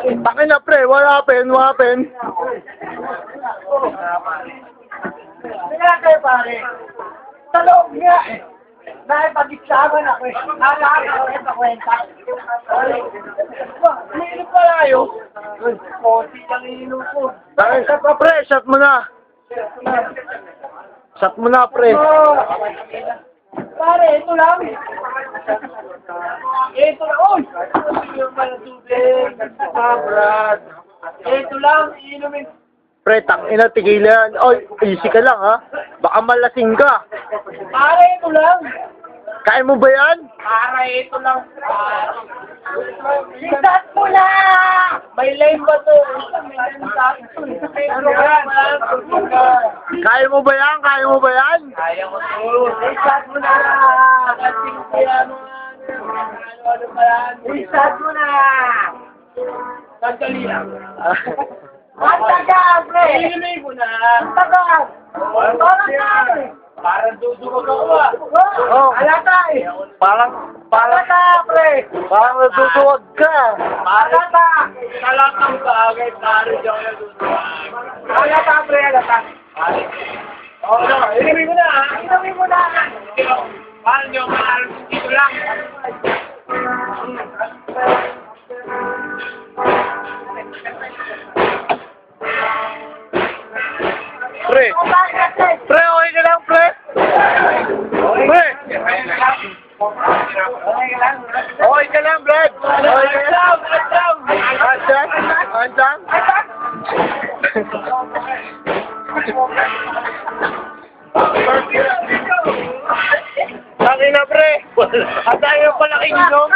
Takin na pre, what happened? What happened? Kaya kayo pare, sa loob nga eh. Dahil pag-isaman ako eh. Alahan ako eh sa kwenta. Umiinom pala yun. Konti lang iinom ko. Takin ka pa pre, shot mo na. Shot mo na pre. Pare, ito lang. Ito lang. Uy! Yung pala tubig. Brad. Ito lang, iinumin. Pre, tangina, tigilan. Oy, easy ka lang ha. Baka malasing ka. Pare, ito lang. Kaya mo ba yan? Pare, ito lang. Isat mo na! May lane ba to? May lane sa akin. Ano yan? Kaya mo ba yan? Kaya mo ba yan? Kaya ko to. Isat mo na! Kasing kaya mo ano ba yan? Isat mo na! Sandali lang. Ang tagal, pre! Ilimay mo na! Ang tagal! Parang tayo! Parang dudurog ako ah! Oh. Alata eh! Parang Alata, pre! Parang natutuwag ka. Alata! Talatang bagay, pare, di ako nagtutuwag. Alata, pre! Alata! Oo, no, ilimay mo na, ha? Inumin mo na! Paano nyo maalam dito lang? Pre, pre, okay ka lang, pre? Pre, okay ka lang, Brad? Okay ka lang? Andiyan? Andiyan? Tangina, pre. Ang dami yung palaking inom.